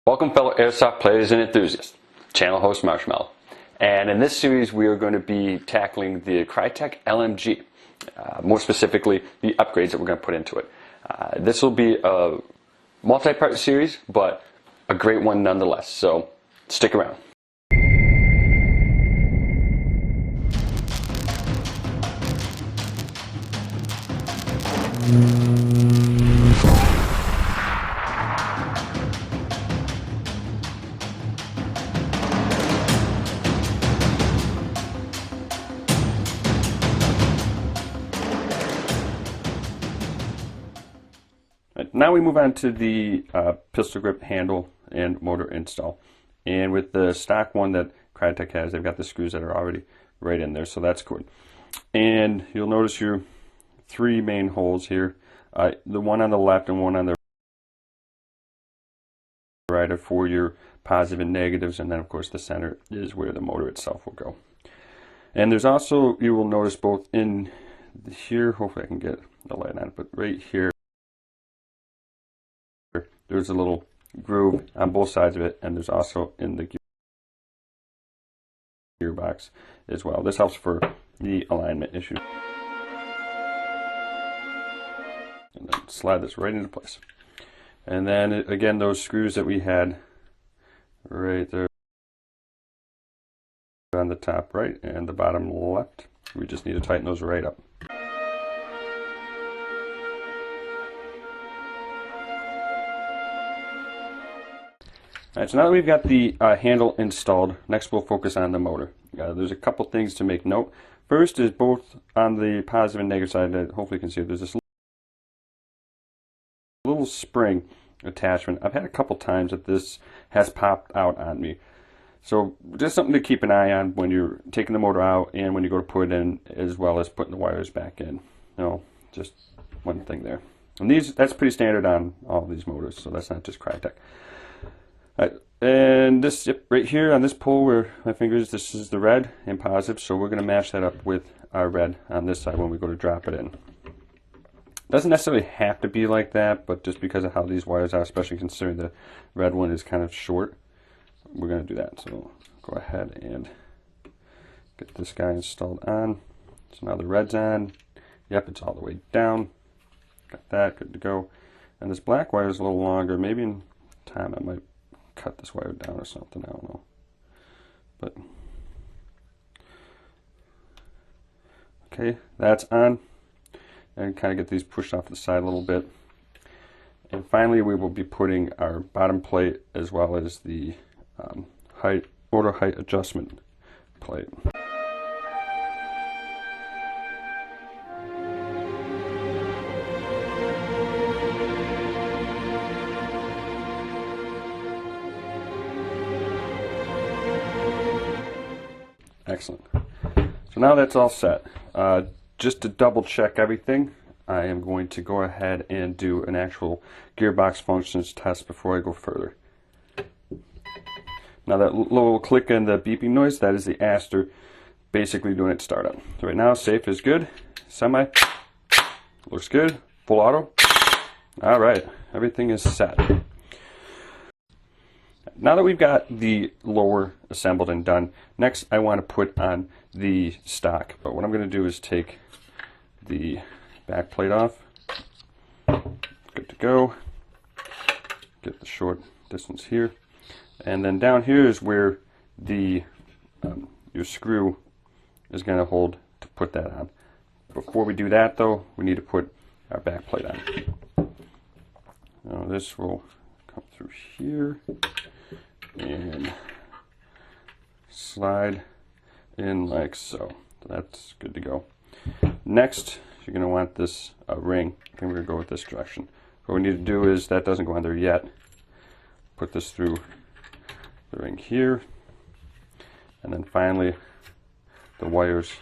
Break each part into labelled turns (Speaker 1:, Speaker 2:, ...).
Speaker 1: Welcome fellow Airsoft players and enthusiasts, channel host Marshmallow. And in this series we are going to be tackling the Krytac LMG, more specifically the upgrades that we're going to put into it. This will be a multi-part series, but a great one nonetheless, so stick around. Now we move on to the pistol grip handle and motor install. And with the stock one that Krytac has, they've got the screws that are already right in there, so that's good. And you'll notice your three main holes here. The one on the left and one on the right are for your positive and negatives, and then of course the center is where the motor itself will go. And there's also, you will notice both in here, hopefully I can get the light on it, but right here, there's a little groove on both sides of it, and there's also in the gearbox as well. This helps for the alignment issue. And then slide this right into place. And then again, those screws that we had right there on the top right and the bottom left, we just need to tighten those right up. Alright, so now that we've got the handle installed, next we'll focus on the motor. There's a couple things to make note. First is both on the positive and negative side, that hopefully you can see, there's this little spring attachment. I've had a couple times that this has popped out on me. So just something to keep an eye on when you're taking the motor out and when you go to put it in, as well as putting the wires back in. Just one thing there. And that's pretty standard on all of these motors, so that's not just Krytac. And this right here on this pole where my finger is, this is the red and positive, so we're going to match that up with our red on this side when we go to drop it in. Doesn't necessarily have to be like that, but just because of how these wires are, especially considering the red one is kind of short, we're going to do that. So go ahead and get this guy installed on. So now the red's on. Yep, it's all the way down. Got that, good to go. And this black wire is a little longer. Maybe in time I might cut this wire down or something, I don't know. But okay, that's on. And kind of get these pushed off the side a little bit. And finally we will be putting our bottom plate as well as the motor height adjustment plate. Excellent. So now that's all set. Just to double check everything, I am going to go ahead and do an actual gearbox functions test before I go further. Now that little click and the beeping noise, that is the Aster basically doing its startup. So right now, safe is good. Semi looks good. Full auto. All right, everything is set. Now that we've got the lower assembled and done, next I want to put on the stock. But what I'm going to do is take the back plate off. Good to go. Get the short distance here. And then down here is where the your screw is going to hold to put that on. Before we do that though, we need to put our back plate on. Now this will come through here and slide in like so. That's good to go. Next, you're going to want this ring. I think we're going to go with this direction. What we need to do is, that doesn't go on there yet, put this through the ring here, and then finally the wires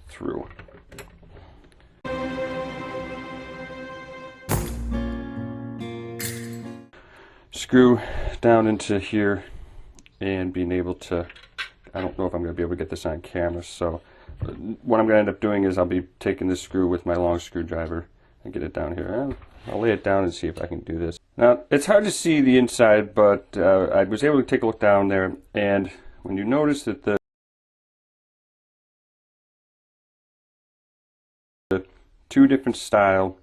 Speaker 1: through. Screw down into here and being able to, I don't know if I'm going to be able to get this on camera, so what I'm going to end up doing is I'll be taking this screw with my long screwdriver and get it down here. And I'll lay it down and see if I can do this. Now, it's hard to see the inside, but I was able to take a look down there, and when you notice that the two different style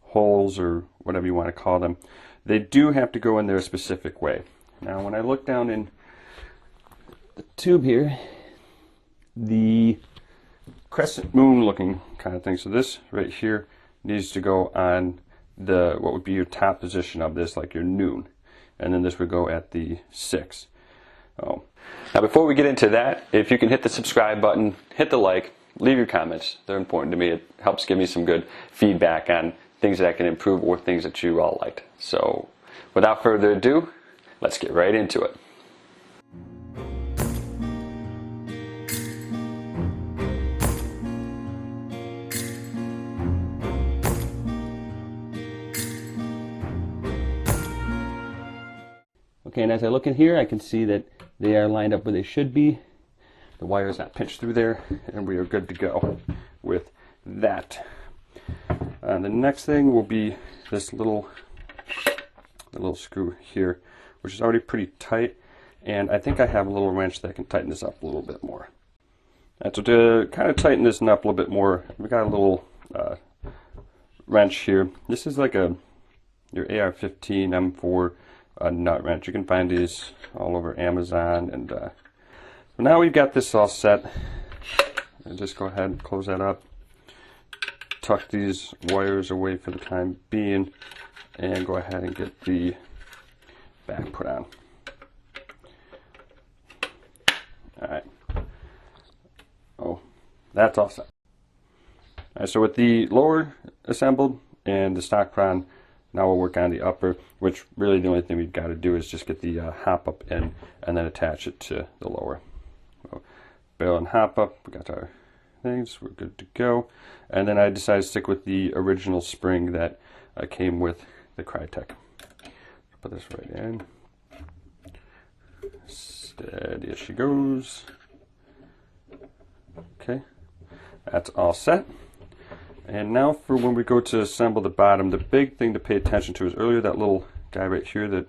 Speaker 1: holes, or whatever you want to call them, they do have to go in there a specific way. Now, when I look down in the tube here, the crescent moon looking kind of thing, so this right here needs to go on the what would be your top position of this, like your noon, and then this would go at the 6. Oh. Now before we get into that, if you can hit the subscribe button, hit the like, leave your comments. They're important to me. It helps give me some good feedback on things that I can improve or things that you all liked. So without further ado, let's get right into it. Okay, and as I look in here, I can see that they are lined up where they should be. The wire is not pinched through there, and we are good to go with that. The next thing will be this little screw here, which is already pretty tight, and I think I have a little wrench that can tighten this up a little bit more. And so to kind of tighten this up a little bit more, we got a little wrench here. This is like your AR-15 M4 nut wrench. You can find these all over Amazon, and so now we've got this all set. And just go ahead and close that up, tuck these wires away for the time being, and go ahead and get the back put on. Alright. Oh, that's all set. Alright, so with the lower assembled and the stock prong, now we'll work on the upper, which really the only thing we've got to do is just get the hop up in and then attach it to the lower. So, barrel and hop up, we got our things, we're good to go. And then I decided to stick with the original spring that came with the Krytac. Put this right in. Steady as she goes. Okay, that's all set. And now for when we go to assemble the bottom, the big thing to pay attention to is earlier that little guy right here that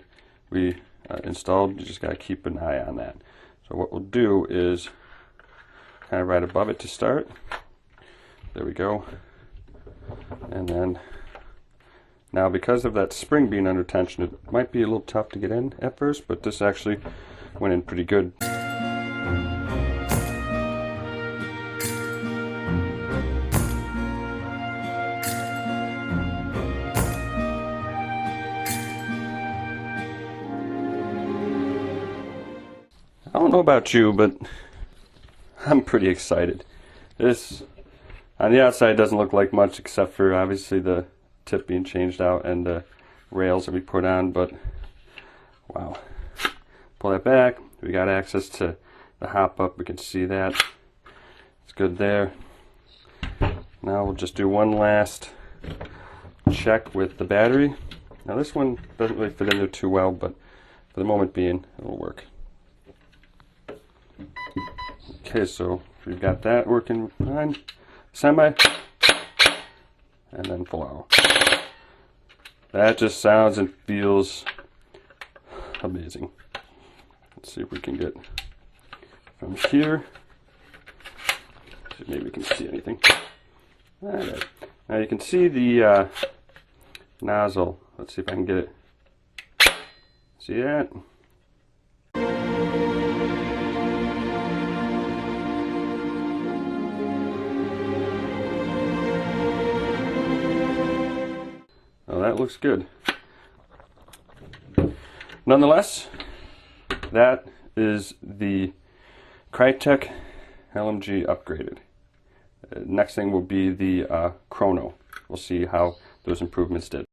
Speaker 1: we installed. You just got to keep an eye on that. So what we'll do is kind of right above it to start. There we go. And then now, because of that spring being under tension, it might be a little tough to get in at first, but this actually went in pretty good. I don't know about you, but I'm pretty excited. This, on the outside, doesn't look like much except for obviously the tip being changed out and the rails that we put on, but wow. Pull that back, we got access to the hop up, we can see that. It's good there. Now we'll just do one last check with the battery. Now this one doesn't really fit in there too well, but for the moment being, it'll work. Okay, so we've got that working fine. Semi, and then flow. That just sounds and feels amazing. Let's see if we can get from here. Maybe we can see anything. All right. Now you can see the nozzle. Let's see if I can get it. See that? Well, that looks good. Nonetheless, that is the Krytac LMG upgraded. Next thing will be the Chrono. We'll see how those improvements did.